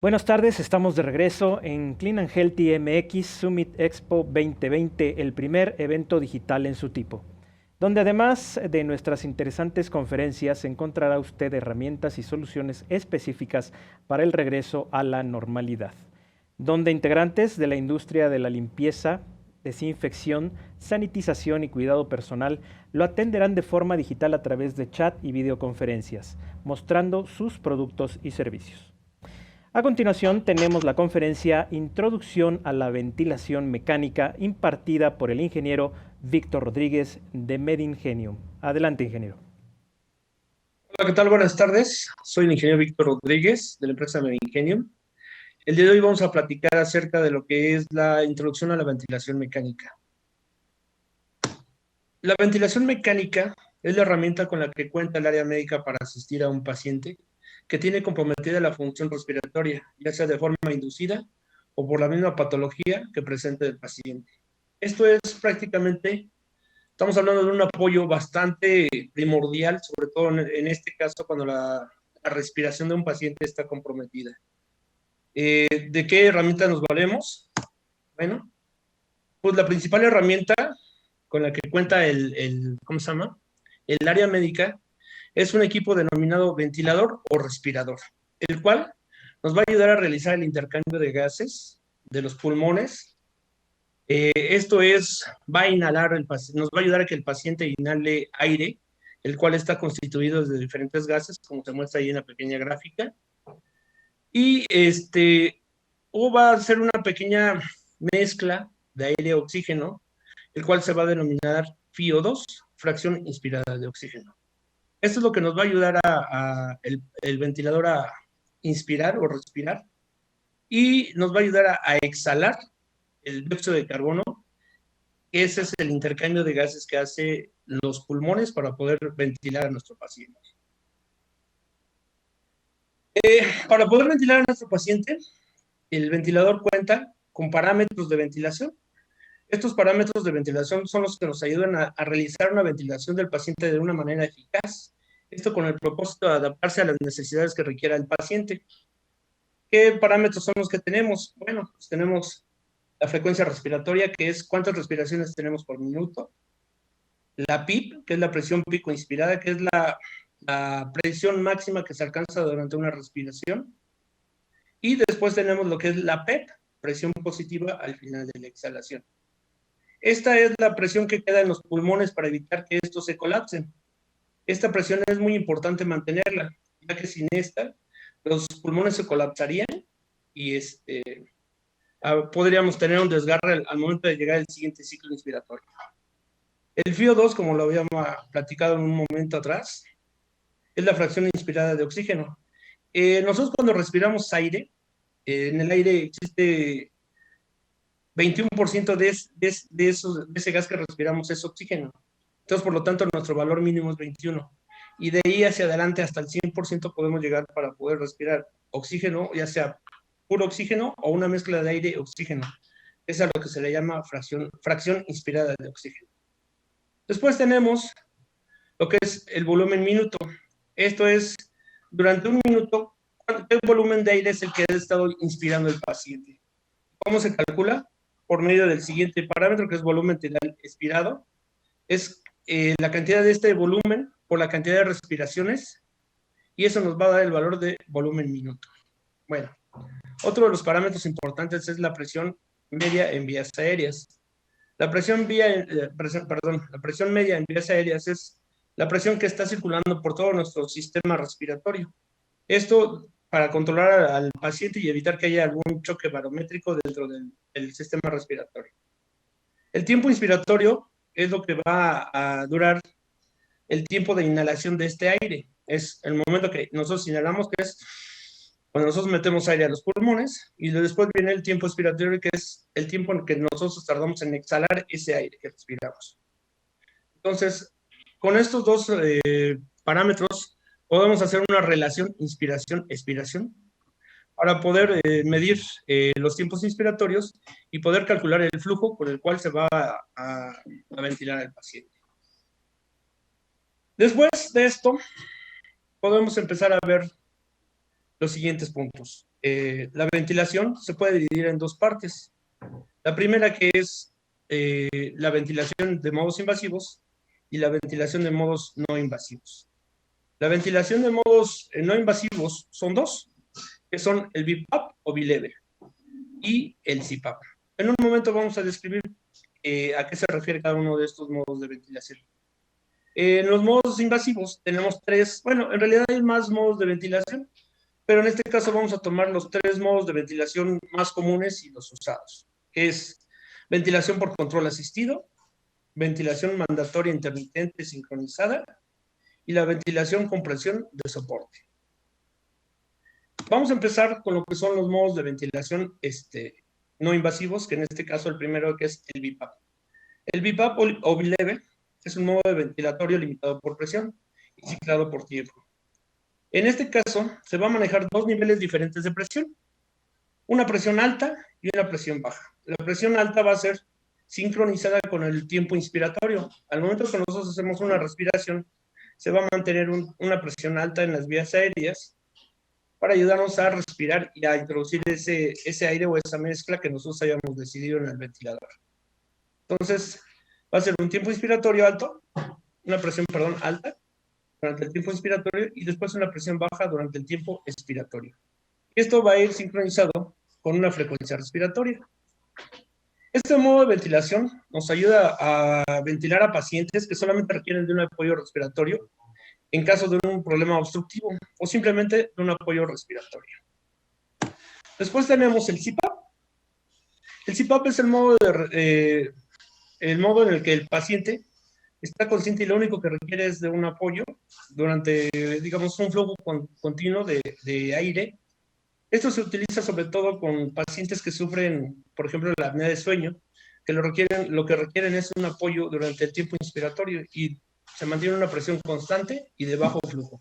Buenas tardes, estamos de regreso en Clean and Healthy MX Summit Expo 2020, el primer evento digital en su tipo, donde además de nuestras interesantes conferencias encontrará usted herramientas y soluciones específicas para el regreso a la normalidad, donde integrantes de la industria de la limpieza, desinfección, sanitización y cuidado personal lo atenderán de forma digital a través de chat y videoconferencias, mostrando sus productos y servicios. A continuación tenemos la conferencia Introducción a la ventilación mecánica impartida por el ingeniero Víctor Rodríguez de MedIngenium. Adelante, ingeniero. Hola, ¿qué tal? Buenas tardes. Soy el ingeniero Víctor Rodríguez de la empresa MedIngenium. El día de hoy vamos a platicar acerca de lo que es la introducción a la ventilación mecánica. La ventilación mecánica es la herramienta con la que cuenta el área médica para asistir a un paciente que tiene comprometida la función respiratoria, ya sea de forma inducida o por la misma patología que presenta el paciente. Esto es prácticamente, estamos hablando de un apoyo bastante primordial, sobre todo en este caso cuando la respiración de un paciente está comprometida. ¿De qué herramienta nos valemos? Bueno, pues la principal herramienta con la que cuenta ¿cómo se llama? El área médica es un equipo denominado ventilador o respirador, el cual nos va a ayudar a realizar el intercambio de gases de los pulmones. Esto es, va a inhalar, nos va a ayudar a que el paciente inhale aire, el cual está constituido de diferentes gases, como se muestra ahí en la pequeña gráfica. Y o va a ser una pequeña mezcla de aire y oxígeno, el cual se va a denominar FiO2, fracción inspirada de oxígeno. Esto es lo que nos va a ayudar el ventilador a inspirar o respirar, y nos va a ayudar a exhalar el dióxido de carbono. Ese es el intercambio de gases que hace los pulmones para poder ventilar a nuestro paciente. Para poder ventilar a nuestro paciente, el ventilador cuenta con parámetros de ventilación. Estos parámetros de ventilación son los que nos ayudan a realizar una ventilación del paciente de una manera eficaz. Esto con el propósito de adaptarse a las necesidades que requiera el paciente. ¿Qué parámetros son los que tenemos? Bueno, pues tenemos la frecuencia respiratoria, que es cuántas respiraciones tenemos por minuto. La PIP, que es la presión pico inspirada, que es la presión máxima que se alcanza durante una respiración. Y después tenemos lo que es la PEP, presión positiva al final de la exhalación. Esta es la presión que queda en los pulmones para evitar que estos se colapsen. Esta presión es muy importante mantenerla, ya que sin esta, los pulmones se colapsarían y podríamos tener un desgarre al momento de llegar al siguiente ciclo inspiratorio. El FiO2, como lo habíamos platicado en un momento atrás, es la fracción inspirada de oxígeno. Nosotros cuando respiramos aire, en el aire existe 21% de ese gas que respiramos es oxígeno. Entonces, por lo tanto, nuestro valor mínimo es 21. Y de ahí hacia adelante hasta el 100% podemos llegar para poder respirar oxígeno, ya sea puro oxígeno o una mezcla de aire y oxígeno. Es a lo que se le llama fracción inspirada de oxígeno. Después tenemos lo que es el volumen minuto. Esto es, durante un minuto, ¿qué volumen de aire es el que ha estado inspirando el paciente? ¿Cómo se calcula? Por medio del siguiente parámetro, que es volumen tidal expirado. Es la cantidad de este volumen por la cantidad de respiraciones, y eso nos va a dar el valor de volumen minuto. Bueno, otro de los parámetros importantes es la presión media en vías aéreas. La presión media en vías aéreas es la presión que está circulando por todo nuestro sistema respiratorio. Esto para controlar al paciente y evitar que haya algún choque barométrico dentro del sistema respiratorio. El tiempo inspiratorio es lo que va a durar el tiempo de inhalación de este aire. Es el momento que nosotros inhalamos, que es cuando nosotros metemos aire a los pulmones, y después viene el tiempo expiratorio, que es el tiempo en que nosotros tardamos en exhalar ese aire que respiramos. Entonces, con estos dos parámetros, podemos hacer una relación inspiración-expiración para poder medir los tiempos inspiratorios y poder calcular el flujo con el cual se va a ventilar al paciente. Después de esto, podemos empezar a ver los siguientes puntos. La ventilación se puede dividir en dos partes. La primera, que es la ventilación de modos invasivos, y la ventilación de modos no invasivos. La ventilación de modos no invasivos son dos, que son el BiPAP o bileve y el CPAP. En un momento vamos a describir a qué se refiere cada uno de estos modos de ventilación. En los modos invasivos tenemos tres, bueno, en realidad hay más modos de ventilación, pero en este caso vamos a tomar los tres modos de ventilación más comunes y los usados, que es ventilación por control asistido, ventilación mandatoria intermitente sincronizada y la ventilación con presión de soporte. Vamos a empezar con lo que son los modos de ventilación no invasivos, que en este caso el primero, que es el BiPAP. El BiPAP o bileve es un modo de ventilatorio limitado por presión y ciclado por tiempo. En este caso se va a manejar dos niveles diferentes de presión, una presión alta y una presión baja. La presión alta va a ser sincronizada con el tiempo inspiratorio. Al momento que nosotros hacemos una respiración, se va a mantener una presión alta en las vías aéreas para ayudarnos a respirar y a introducir ese aire o esa mezcla que nosotros hayamos decidido en el ventilador. Entonces, va a ser un tiempo inspiratorio alto, una presión, alta durante el tiempo inspiratorio y después una presión baja durante el tiempo expiratorio. Esto va a ir sincronizado con una frecuencia respiratoria. Este modo de ventilación nos ayuda a ventilar a pacientes que solamente requieren de un apoyo respiratorio en caso de un problema obstructivo o simplemente de un apoyo respiratorio. Después tenemos el CPAP. El CPAP es el modo en el que el paciente está consciente y lo único que requiere es de un apoyo durante, digamos, un flujo continuo de aire. Esto se utiliza sobre todo con pacientes que sufren, por ejemplo, la apnea de sueño, que lo que requieren es un apoyo durante el tiempo inspiratorio y se mantiene una presión constante y de bajo flujo.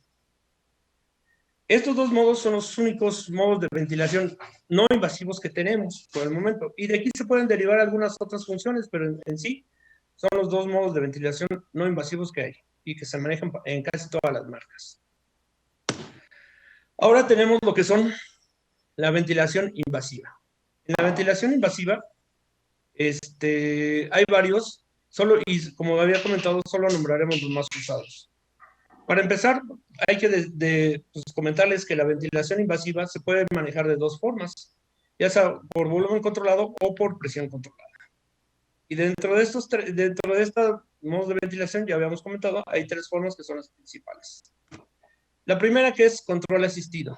Estos dos modos son los únicos modos de ventilación no invasivos que tenemos por el momento. Y de aquí se pueden derivar algunas otras funciones, pero en sí son los dos modos de ventilación no invasivos que hay y que se manejan en casi todas las marcas. Ahora tenemos lo que son la ventilación invasiva. En la ventilación invasiva hay varios, y como había comentado, solo nombraremos los más usados. Para empezar, hay que comentarles que la ventilación invasiva se puede manejar de dos formas, ya sea por volumen controlado o por presión controlada. Y dentro de estos modos de ventilación, ya habíamos comentado, hay tres formas que son las principales. La primera, que es control asistido.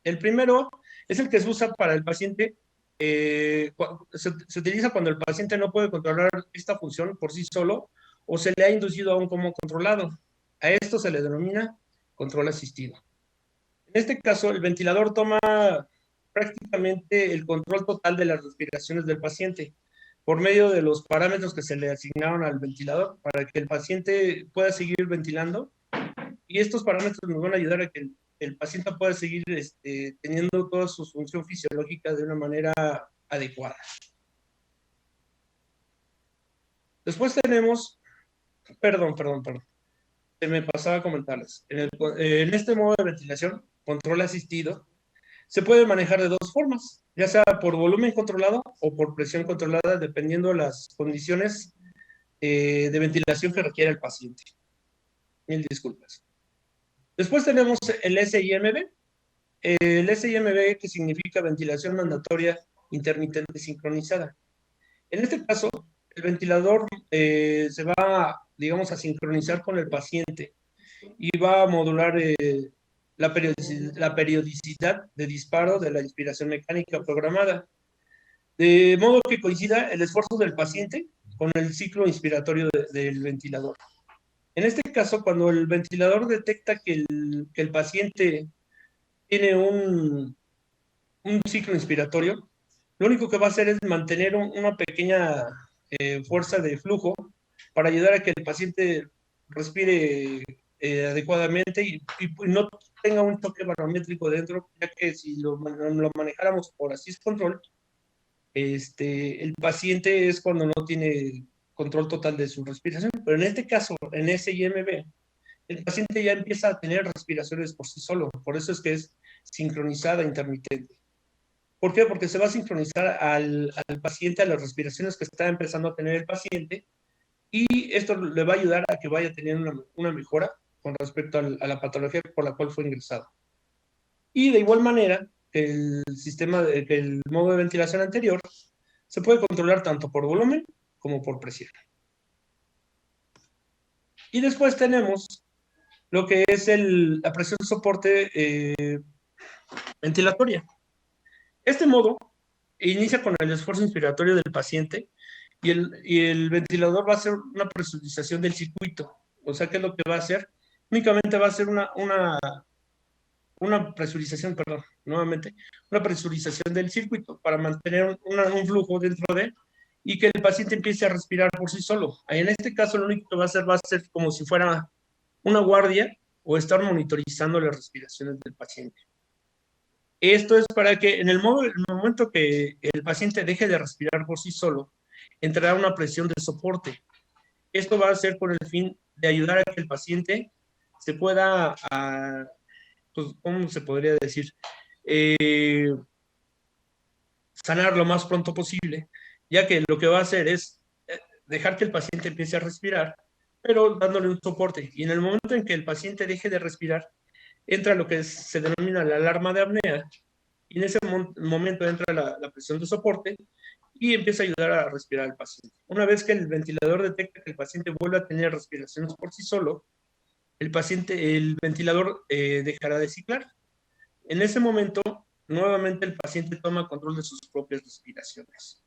El primero es el que se usa para el paciente, se utiliza cuando el paciente no puede controlar esta función por sí solo o se le ha inducido a un como controlado. A esto se le denomina control asistido. En este caso, el ventilador toma prácticamente el control total de las respiraciones del paciente por medio de los parámetros que se le asignaron al ventilador para que el paciente pueda seguir ventilando. Y estos parámetros nos van a ayudar a que el paciente pueda seguir teniendo toda su función fisiológica de una manera adecuada. Después tenemos, perdón, se me pasaba a comentarles. En este modo de ventilación, control asistido, se puede manejar de dos formas, ya sea por volumen controlado o por presión controlada, dependiendo de las condiciones de ventilación que requiere el paciente. Mil disculpas. Después tenemos el SIMB. El SIMB, que significa ventilación mandatoria intermitente sincronizada. En este caso, el ventilador se va, digamos, a sincronizar con el paciente y va a modular la periodicidad de disparo de la inspiración mecánica programada, de modo que coincida el esfuerzo del paciente con el ciclo inspiratorio del ventilador. En este caso, cuando el ventilador detecta que el paciente tiene un ciclo inspiratorio, lo único que va a hacer es mantener una pequeña fuerza de flujo para ayudar a que el paciente respire adecuadamente y no tenga un toque barométrico dentro, ya que si lo manejáramos por assist control, el paciente es cuando no tiene control total de su respiración, pero en este caso, en SIMB, el paciente ya empieza a tener respiraciones por sí solo, por eso es que es sincronizada intermitente. ¿Por qué? Porque se va a sincronizar al paciente, a las respiraciones que está empezando a tener el paciente, y esto le va a ayudar a que vaya teniendo una mejora con respecto a la patología por la cual fue ingresado. Y de igual manera, el modo de ventilación anterior se puede controlar tanto por volumen como por presión. Y después tenemos lo que es la presión de soporte ventilatoria. Este modo inicia con el esfuerzo inspiratorio del paciente y el ventilador va a hacer una presurización del circuito. O sea, ¿qué es lo que va a hacer? Únicamente va a hacer una presurización, perdón, nuevamente, una presurización del circuito para mantener un flujo dentro de él y que el paciente empiece a respirar por sí solo. En este caso, lo único que va a ser como si fuera una guardia o estar monitorizando las respiraciones del paciente. Esto es para que en el momento que el paciente deje de respirar por sí solo, entrará una presión de soporte. Esto va a ser con el fin de ayudar a que el paciente se pueda, pues, ¿cómo se podría decir? Sanar lo más pronto posible, ya que lo que va a hacer es dejar que el paciente empiece a respirar, pero dándole un soporte. Y en el momento en que el paciente deje de respirar, entra lo que se denomina la alarma de apnea, y en ese momento entra la presión de soporte y empieza a ayudar a respirar al paciente. Una vez que el ventilador detecta que el paciente vuelve a tener respiraciones por sí solo, el ventilador dejará de ciclar. En ese momento, nuevamente el paciente toma control de sus propias respiraciones.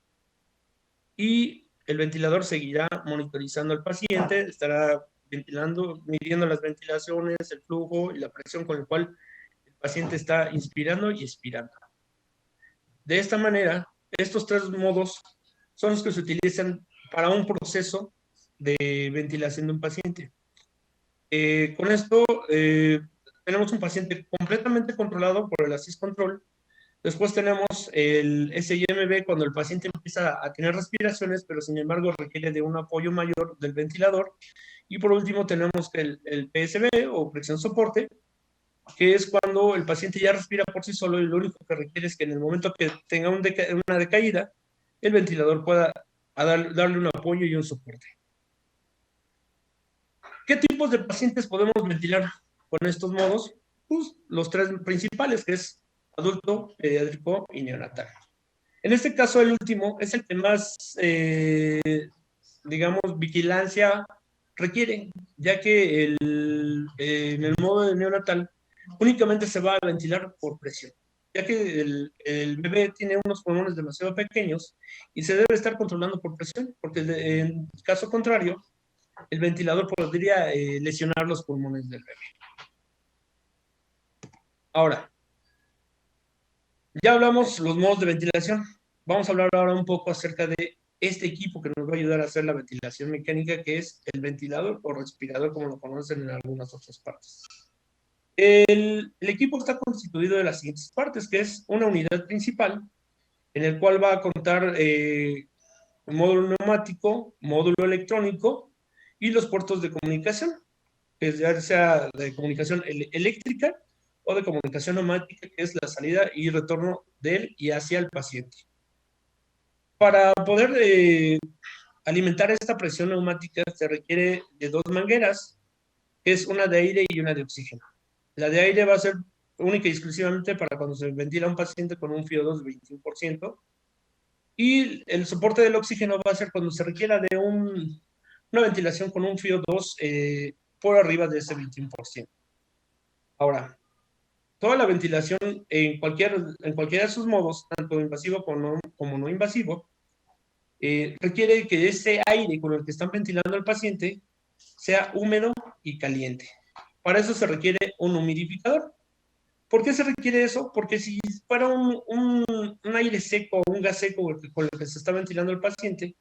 Y el ventilador seguirá monitorizando al paciente, estará ventilando, midiendo las ventilaciones, el flujo y la presión con el cual el paciente está inspirando y expirando. De esta manera, estos tres modos son los que se utilizan para un proceso de ventilación de un paciente. Con esto, tenemos un paciente completamente controlado por el Assist Control. Después tenemos el SIMB cuando el paciente empieza a tener respiraciones, pero sin embargo requiere de un apoyo mayor del ventilador. Y por último tenemos el PSB o presión soporte, que es cuando el paciente ya respira por sí solo y lo único que requiere es que en el momento que tenga una decaída, el ventilador pueda darle un apoyo y un soporte. ¿Qué tipos de pacientes podemos ventilar con estos modos? Pues los tres principales, que es adulto, pediátrico y neonatal. En este caso, el último es el que más, digamos, vigilancia requiere, ya que en el modo de neonatal únicamente se va a ventilar por presión, ya que el bebé tiene unos pulmones demasiado pequeños y se debe estar controlando por presión, porque en caso contrario, el ventilador podría lesionar los pulmones del bebé. Ahora, ya hablamos los modos de ventilación. Vamos a hablar ahora un poco acerca de este equipo que nos va a ayudar a hacer la ventilación mecánica, que es el ventilador o respirador, como lo conocen en algunas otras partes. El equipo está constituido de las siguientes partes, que es una unidad principal, en el cual va a contar un módulo neumático, módulo electrónico y los puertos de comunicación, que ya sea de comunicación eléctrica o de comunicación neumática, que es la salida y retorno de él y hacia el paciente. Para poder alimentar esta presión neumática se requiere de dos mangueras, que es una de aire y una de oxígeno. La de aire va a ser única y exclusivamente para cuando se ventila a un paciente con un FiO2 de 21%, y el soporte del oxígeno va a ser cuando se requiera de una ventilación con un FiO2 por arriba de ese 21%. Ahora, toda la ventilación en cualquiera de sus modos, tanto invasivo como no invasivo, requiere que ese aire con el que están ventilando al paciente sea húmedo y caliente. Para eso se requiere un humidificador. ¿Por qué se requiere eso? Porque si fuera un aire seco o un gas seco con el que se está ventilando el paciente,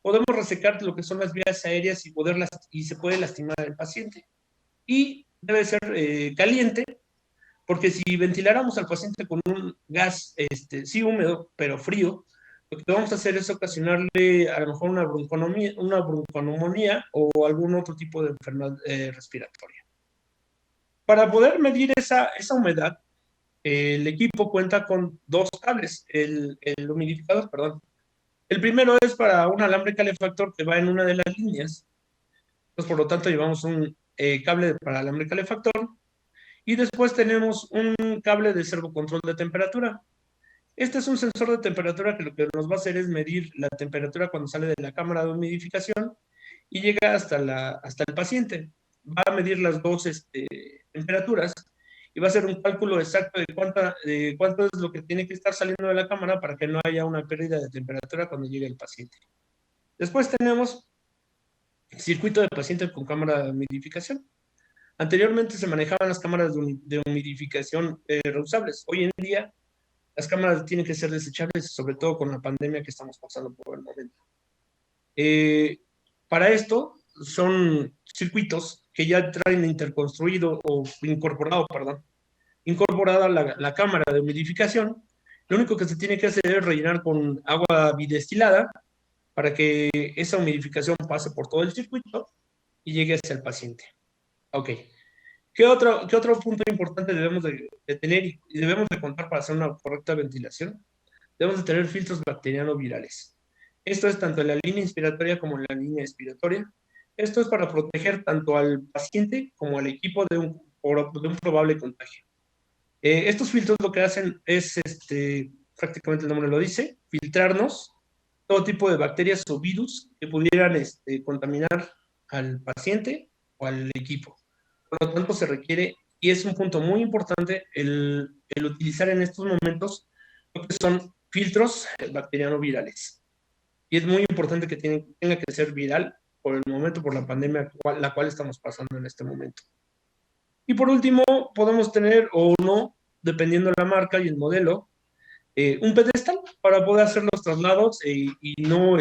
podemos resecar lo que son las vías aéreas y se puede lastimar al paciente. Y debe ser caliente, porque si ventiláramos al paciente con un gas, sí húmedo, pero frío, lo que vamos a hacer es ocasionarle a lo mejor una bronconeumonía o algún otro tipo de enfermedad respiratoria. Para poder medir esa humedad, el equipo cuenta con dos cables, el humidificador, perdón. El primero es para un alambre calefactor que va en una de las líneas. Entonces, por lo tanto, llevamos un cable para alambre calefactor y después tenemos un cable de servocontrol de temperatura. Este es un sensor de temperatura que lo que nos va a hacer es medir la temperatura cuando sale de la cámara de humidificación y llega hasta el paciente. Va a medir las dos temperaturas y va a hacer un cálculo exacto de cuánto es lo que tiene que estar saliendo de la cámara para que no haya una pérdida de temperatura cuando llegue el paciente. Después tenemos circuito de paciente con cámara de humidificación. Anteriormente se manejaban las cámaras de humidificación reusables. Hoy en día las cámaras tienen que ser desechables, sobre todo con la pandemia que estamos pasando por el momento. Para esto son circuitos que ya traen interconstruido o incorporado, perdón, incorporada la cámara de humidificación. Lo único que se tiene que hacer es rellenar con agua bidestilada para que esa humidificación pase por todo el circuito y llegue hacia el paciente. Ok. ¿Qué otro punto importante debemos de tener y debemos de contar para hacer una correcta ventilación? Debemos de tener filtros bacteriano-virales. Esto es tanto en la línea inspiratoria como en la línea expiratoria. Esto es para proteger tanto al paciente como al equipo de un probable contagio. Estos filtros lo que hacen es, prácticamente el nombre lo dice, filtrarnos todo tipo de bacterias o virus que pudieran contaminar al paciente o al equipo. Por lo tanto, se requiere, y es un punto muy importante, el utilizar en estos momentos lo que son filtros bacteriano-virales. Y es muy importante que tenga que ser viral por el momento, por la pandemia la cual estamos pasando en este momento. Y por último, podemos tener o no, dependiendo de la marca y el modelo, un pedestal para poder hacer los traslados y no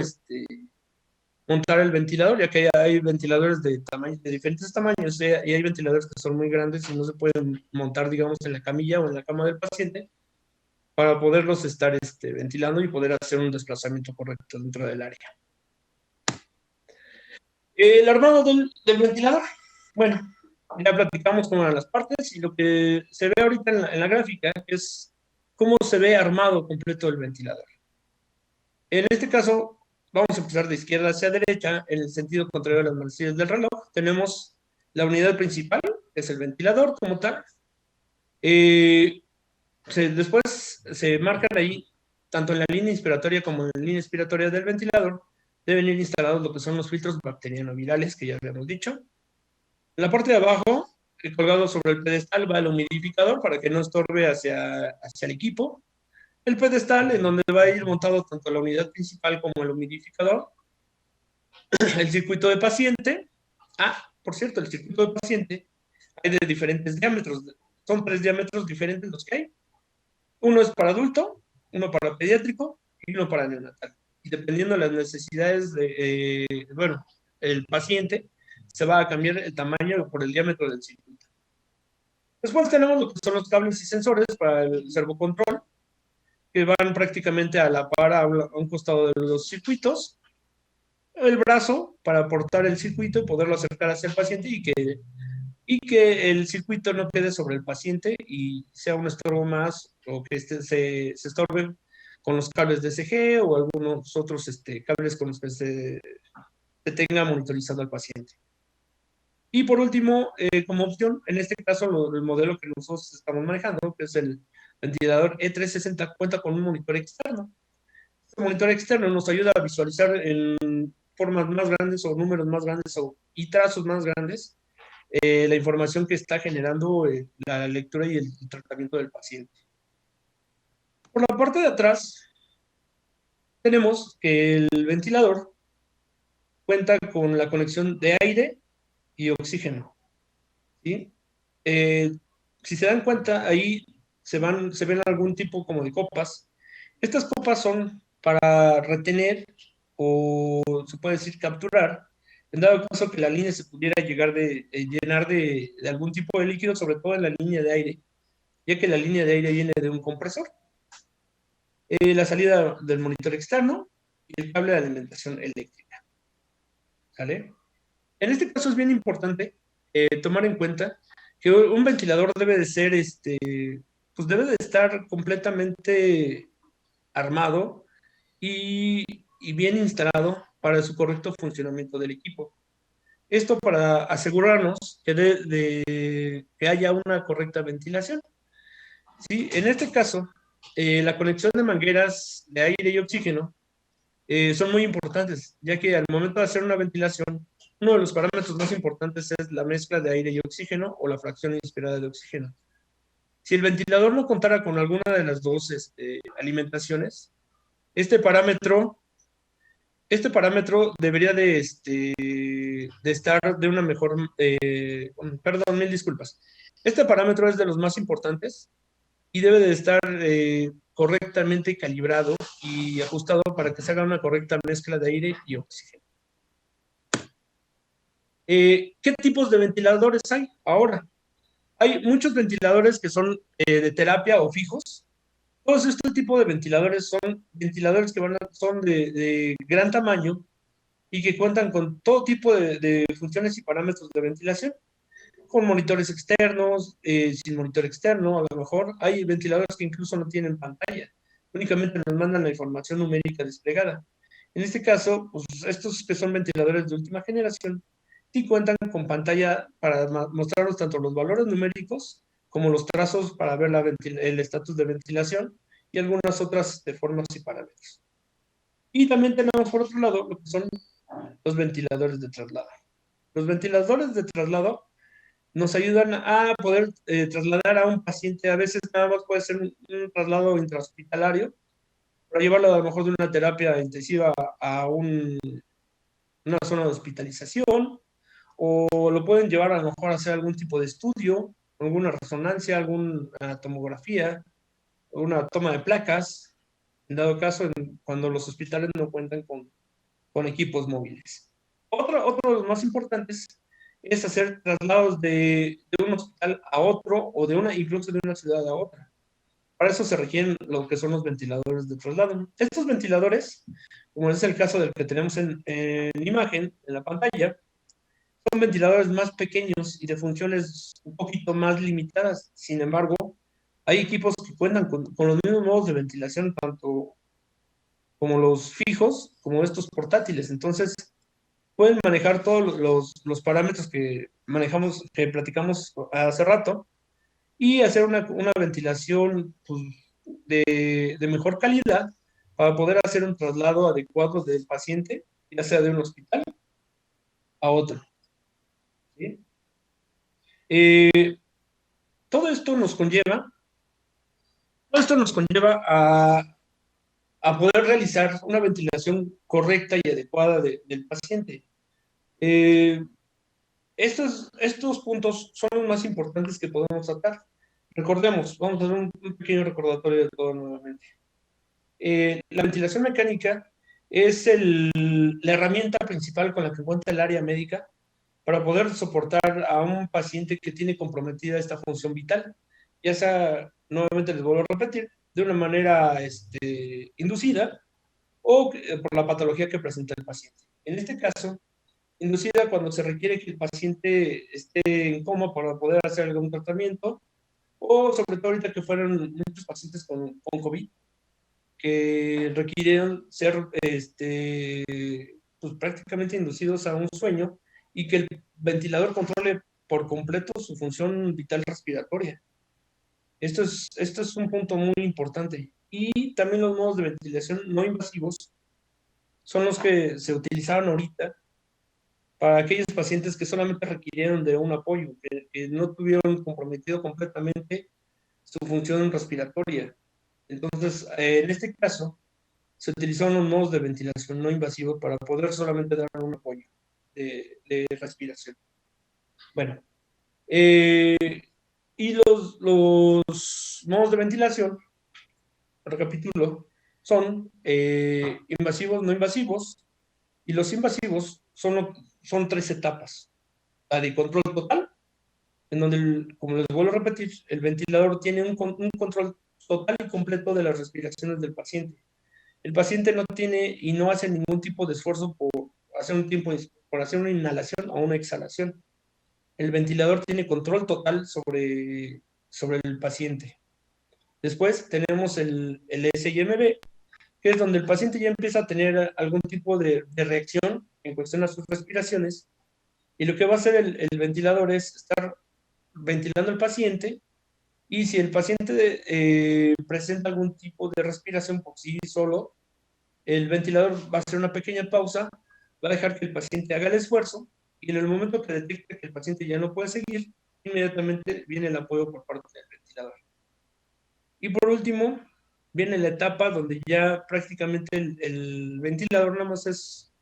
montar el ventilador, ya que hay ventiladores de diferentes tamaños, y hay ventiladores que son muy grandes y no se pueden montar, digamos, en la camilla o en la cama del paciente para poderlos estar ventilando y poder hacer un desplazamiento correcto dentro del área. El armado del ventilador. Bueno, ya platicamos con una de las partes y lo que se ve ahorita en la gráfica es cómo se ve armado completo el ventilador. En este caso, vamos a empezar de izquierda hacia derecha, en el sentido contrario a las manecillas del reloj. Tenemos la unidad principal, que es el ventilador como tal. Después se marcan ahí, tanto en la línea inspiratoria como en la línea expiratoria del ventilador, deben ir instalados lo que son los filtros bacteriano-virales, que ya habíamos dicho. En la parte de abajo, colgado sobre el pedestal, va el humidificador para que no estorbe hacia el equipo. El pedestal en donde va a ir montado tanto la unidad principal como el humidificador. El circuito de paciente. Por cierto, el circuito de paciente hay de diferentes diámetros. Son 3 diámetros diferentes los que hay. Uno es para adulto, uno para pediátrico y uno para neonatal. Y dependiendo de las necesidades el paciente, se va a cambiar el tamaño por el diámetro del circuito. Después tenemos lo que son los cables y sensores para el servocontrol, que van prácticamente a la par a un costado de los circuitos. El brazo para aportar el circuito y poderlo acercar hacia el paciente y que el circuito no quede sobre el paciente y sea un estorbo más o que se estorbe con los cables DSG o algunos otros cables con los que se tenga monitorizado al paciente. Y por último, como opción, en este caso el modelo que nosotros estamos manejando, que es el ventilador E360, cuenta con un monitor externo. Este monitor externo nos ayuda a visualizar en formas más grandes o números más grandes y trazos más grandes la información que está generando la lectura y el tratamiento del paciente. Por la parte de atrás, tenemos que el ventilador cuenta con la conexión de aire y oxígeno. ¿Sí? Si se dan cuenta, ahí se ven algún tipo como de copas. Estas copas son para retener o se puede decir capturar, en dado caso que la línea se pudiera llegar de llenar de algún tipo de líquido, sobre todo en la línea de aire, ya que la línea de aire viene de un compresor. La salida del monitor externo y el cable de alimentación eléctrica. ¿Sale? En este caso es bien importante tomar en cuenta que un ventilador debe de ser pues debe de estar completamente armado y bien instalado para su correcto funcionamiento del equipo. Esto para asegurarnos que haya una correcta ventilación. ¿Sí? En este caso, la conexión de mangueras de aire y oxígeno son muy importantes, ya que al momento de hacer una ventilación, uno de los parámetros más importantes es la mezcla de aire y oxígeno o la fracción inspirada de oxígeno. Si el ventilador no contara con alguna de las dos alimentaciones, este parámetro, este parámetro debería de estar de una mejor, perdón, mil disculpas. Este parámetro es de los más importantes y debe de estar correctamente calibrado y ajustado para que se haga una correcta mezcla de aire y oxígeno. ¿Qué tipos de ventiladores hay ahora? Hay muchos ventiladores que son de terapia o fijos. Todos estos tipos de ventiladores son ventiladores que son de gran tamaño y que cuentan con todo tipo de funciones y parámetros de ventilación, con monitores externos, sin monitor externo, a lo mejor. Hay ventiladores que incluso no tienen pantalla, únicamente nos mandan la información numérica desplegada. En este caso, pues estos que son ventiladores de última generación, sí cuentan con pantalla para mostrarnos tanto los valores numéricos como los trazos para ver el estatus de ventilación y algunas otras formas y parámetros. Y también tenemos por otro lado lo que son los ventiladores de traslado. Los ventiladores de traslado nos ayudan a poder trasladar a un paciente. A veces nada más puede ser un traslado intrahospitalario para llevarlo a lo mejor de una terapia intensiva a una zona de hospitalización, o lo pueden llevar a lo mejor a hacer algún tipo de estudio, alguna resonancia, alguna tomografía, una toma de placas, en dado caso cuando los hospitales no cuentan con equipos móviles. Otro de los más importantes es hacer traslados de un hospital a otro o incluso de una ciudad a otra. Para eso se requieren lo que son los ventiladores de traslado. Estos ventiladores, como es el caso del que tenemos en imagen, en la pantalla, son ventiladores más pequeños y de funciones un poquito más limitadas. Sin embargo, hay equipos que cuentan con los mismos modos de ventilación, tanto como los fijos, como estos portátiles. Entonces, pueden manejar todos los parámetros que manejamos, que platicamos hace rato, y hacer una ventilación pues, de mejor calidad para poder hacer un traslado adecuado del paciente, ya sea de un hospital a otro. ¿Sí? Todo esto nos conlleva a poder realizar una ventilación correcta y adecuada del paciente. Estos puntos son los más importantes que podemos tratar. Recordemos, vamos a hacer un pequeño recordatorio de todo nuevamente. La ventilación mecánica es la herramienta principal con la que cuenta el área médica para poder soportar a un paciente que tiene comprometida esta función vital, ya sea, nuevamente les vuelvo a repetir, de una manera inducida o por la patología que presenta el paciente. En este caso, inducida cuando se requiere que el paciente esté en coma para poder hacer algún tratamiento, o sobre todo ahorita que fueron muchos pacientes con COVID, que requirieron ser pues, prácticamente inducidos a un sueño y que el ventilador controle por completo su función vital respiratoria. Esto es un punto muy importante. Y también los modos de ventilación no invasivos son los que se utilizaron ahorita para aquellos pacientes que solamente requirieron de un apoyo, que no tuvieron comprometido completamente su función respiratoria. Entonces, en este caso, se utilizaron los modos de ventilación no invasivo para poder solamente dar un apoyo de respiración. Bueno, y los modos de ventilación, recapitulo, son invasivos, no invasivos, y los invasivos son 3 etapas. La de control total, en donde, como les vuelvo a repetir, el ventilador tiene un control total y completo de las respiraciones del paciente. El paciente no tiene y no hace ningún tipo de esfuerzo por hacer una inhalación o una exhalación. El ventilador tiene control total sobre el paciente. Después tenemos el SIMB, que es donde el paciente ya empieza a tener algún tipo de reacción en cuestión a sus respiraciones, y lo que va a hacer el ventilador es estar ventilando al paciente, y si el paciente presenta algún tipo de respiración por sí solo, el ventilador va a hacer una pequeña pausa, va a dejar que el paciente haga el esfuerzo, y en el momento que detecte que el paciente ya no puede seguir, inmediatamente viene el apoyo por parte del ventilador. Y por último, viene la etapa donde ya prácticamente el ventilador nada más es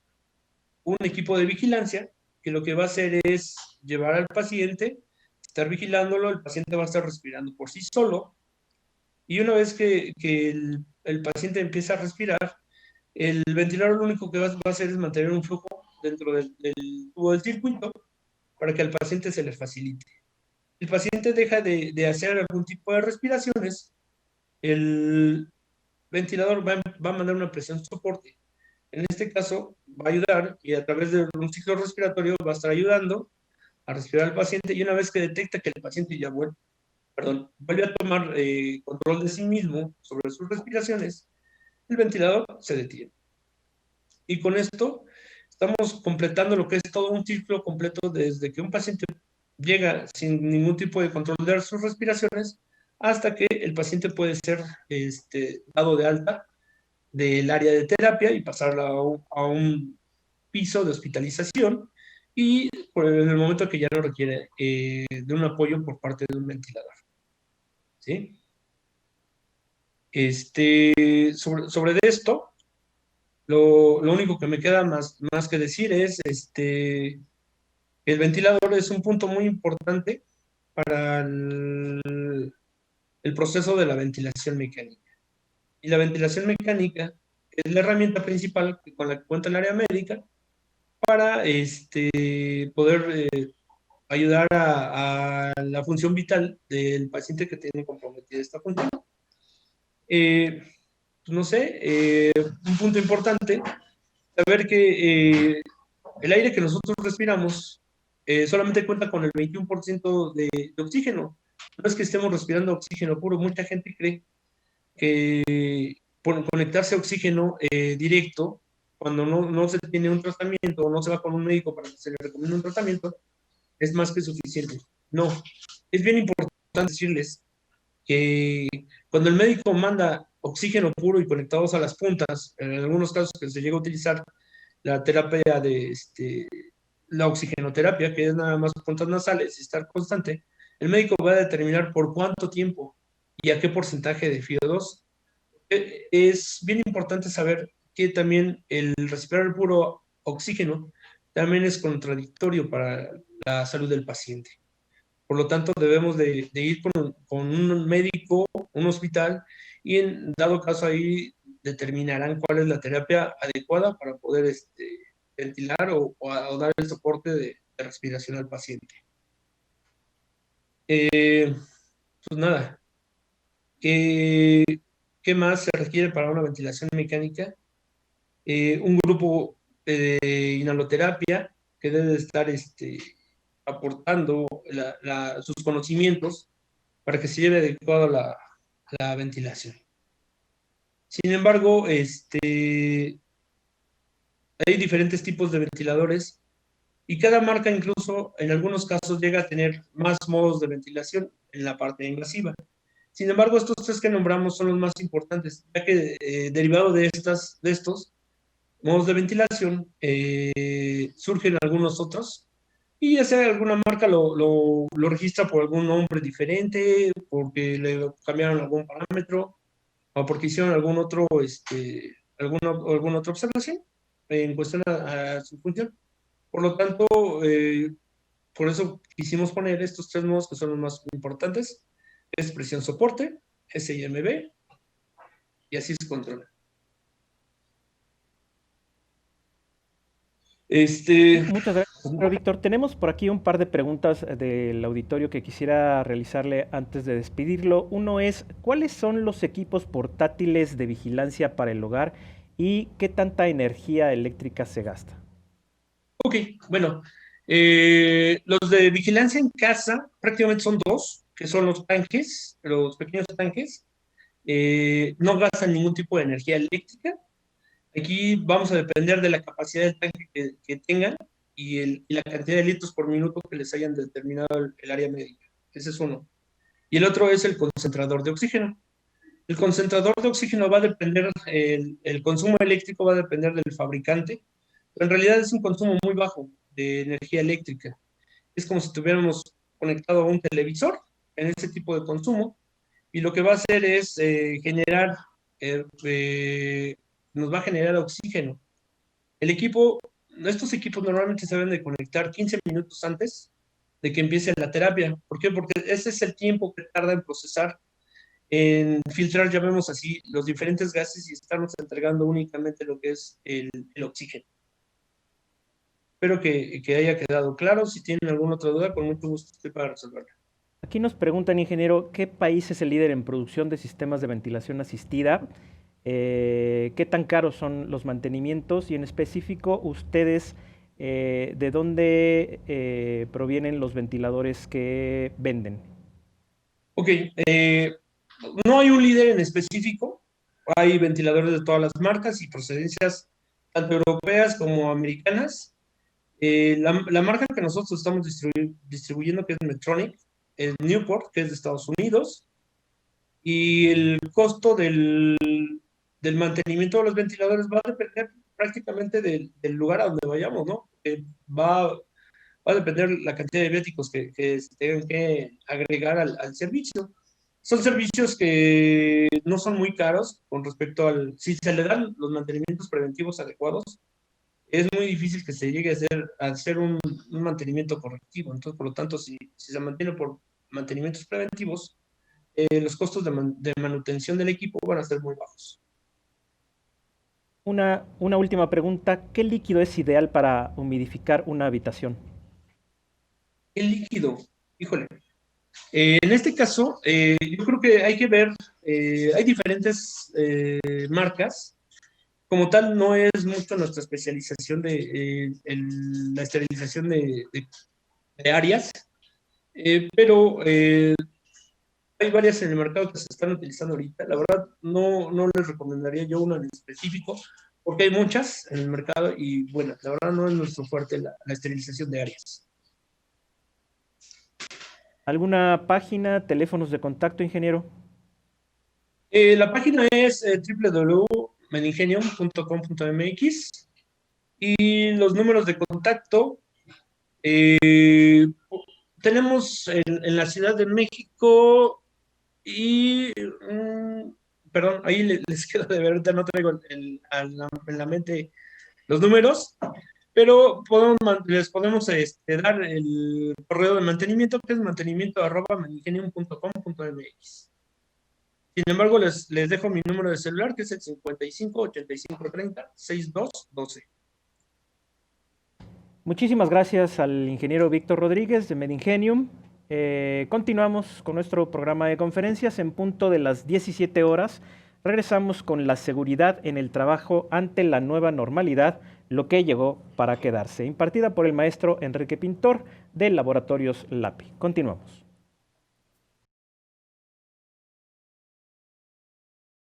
un equipo de vigilancia, que lo que va a hacer es llevar al paciente, estar vigilándolo, el paciente va a estar respirando por sí solo, y una vez que el paciente empieza a respirar, el ventilador lo único que va a hacer es mantener un flujo dentro del tubo del circuito para que al paciente se le facilite. El paciente deja de hacer algún tipo de respiraciones, el ventilador va a mandar una presión soporte. En este caso, va a ayudar y a través de un ciclo respiratorio va a estar ayudando a respirar al paciente, y una vez que detecta que el paciente ya vuelve a tomar control de sí mismo sobre sus respiraciones, el ventilador se detiene. Y con esto estamos completando lo que es todo un ciclo completo desde que un paciente llega sin ningún tipo de control de sus respiraciones hasta que el paciente puede ser dado de alta del área de terapia y pasarla a un piso de hospitalización, y por el momento que ya no requiere de un apoyo por parte de un ventilador. ¿Sí? Sobre esto, lo único que me queda más que decir es el ventilador es un punto muy importante para el proceso de la ventilación mecánica. Y la ventilación mecánica es la herramienta principal con la que cuenta el área médica para poder ayudar a la función vital del paciente que tiene comprometida esta función. Pues no sé, un punto importante, saber que el aire que nosotros respiramos solamente cuenta con el 21% de oxígeno. No es que estemos respirando oxígeno puro. Mucha gente cree que por conectarse a oxígeno directo, cuando no se tiene un tratamiento o no se va con un médico para que se le recomiende un tratamiento, es más que suficiente. No, es bien importante decirles que cuando el médico manda oxígeno puro y conectados a las puntas, en algunos casos que se llega a utilizar la terapia la oxigenoterapia, que es nada más puntas nasales y estar constante, el médico va a determinar por cuánto tiempo y a qué porcentaje de FIO2. Es bien importante saber que también el respirar el puro oxígeno también es contradictorio para la salud del paciente. Por lo tanto, debemos de ir con un médico, un hospital, y en dado caso ahí determinarán cuál es la terapia adecuada para poder ventilar o dar el soporte de respiración al paciente. Pues nada, ¿qué más se requiere para una ventilación mecánica? Un grupo de inhaloterapia que debe estar aportando sus conocimientos para que se lleve adecuado la ventilación. Sin embargo, hay diferentes tipos de ventiladores y cada marca incluso en algunos casos llega a tener más modos de ventilación en la parte invasiva. Sin embargo, estos tres que nombramos son los más importantes, ya que derivado de estos modos de ventilación surgen algunos otros, y ya sea alguna marca lo registra por algún nombre diferente, porque le cambiaron algún parámetro o porque hicieron alguna otra observación en cuestión a su función. Por lo tanto, por eso quisimos poner estos tres modos que son los más importantes: es presión soporte, SIMB, y así se controla. Muchas gracias, Víctor. Tenemos por aquí un par de preguntas del auditorio que quisiera realizarle antes de despedirlo. Uno es, ¿cuáles son los equipos portátiles de vigilancia para el hogar y qué tanta energía eléctrica se gasta? Ok, bueno, los de vigilancia en casa prácticamente son dos, que son los tanques, los pequeños tanques. no gastan ningún tipo de energía eléctrica. Aquí vamos a depender de la capacidad del tanque que tengan y la cantidad de litros por minuto que les hayan determinado el área médica. Ese es uno. Y el otro es el concentrador de oxígeno. El concentrador de oxígeno va a depender, el consumo eléctrico va a depender del fabricante, pero en realidad es un consumo muy bajo de energía eléctrica. Es como si tuviéramos conectado a un televisor en ese tipo de consumo, y lo que va a hacer es generar, nos va a generar oxígeno. El equipo, estos equipos normalmente se deben de conectar 15 minutos antes de que empiece la terapia. ¿Por qué? Porque ese es el tiempo que tarda en procesar, en filtrar, llamemos así, los diferentes gases y estarnos entregando únicamente lo que es el oxígeno. Espero que haya quedado claro. Si tienen alguna otra duda, con mucho gusto estoy para resolverla. Aquí nos preguntan, ingeniero, ¿qué país es el líder en producción de sistemas de ventilación asistida? ¿Qué tan caros son los mantenimientos? Y en específico, ustedes, ¿de dónde provienen los ventiladores que venden? Ok, no hay un líder en específico. Hay ventiladores de todas las marcas y procedencias, tanto europeas como americanas. La marca que nosotros estamos distribuyendo, que es Medtronic, es Newport, que es de Estados Unidos, y el costo del mantenimiento de los ventiladores va a depender prácticamente del lugar a donde vayamos, ¿no? Va a depender la cantidad de bióticos que se tengan que agregar al servicio. Son servicios que no son muy caros con respecto al... Si se le dan los mantenimientos preventivos adecuados, es muy difícil que se llegue a hacer un mantenimiento correctivo. Entonces, por lo tanto, si se mantiene por mantenimientos preventivos, los costos de manutención del equipo van a ser muy bajos. Una última pregunta, ¿qué líquido es ideal para humidificar una habitación? El líquido, híjole. En este caso, yo creo que hay que ver, hay diferentes marcas. Como tal, no es mucho nuestra especialización la esterilización de áreas, pero hay varias en el mercado que se están utilizando ahorita. La verdad, no les recomendaría yo una en específico, porque hay muchas en el mercado y bueno, la verdad no es nuestro fuerte la esterilización de áreas. ¿Alguna página, teléfonos de contacto, ingeniero? La página es www.meningenium.com.mx y los números de contacto. Eh, Tenemos en la Ciudad de México y, perdón, ahí les quedo de ver, ahorita no traigo en la mente los números, pero les podemos dar el correo de mantenimiento, que es mantenimiento@meningenium.com.mx. Sin embargo, les dejo mi número de celular, que es el 55 85 30 62 12. Muchísimas gracias al ingeniero Víctor Rodríguez de Medingenium. Continuamos con nuestro programa de conferencias en punto de las 17 horas. Regresamos con la seguridad en el trabajo ante la nueva normalidad, lo que llegó para quedarse, impartida por el maestro Enrique Pintor de Laboratorios LAPI. Continuamos.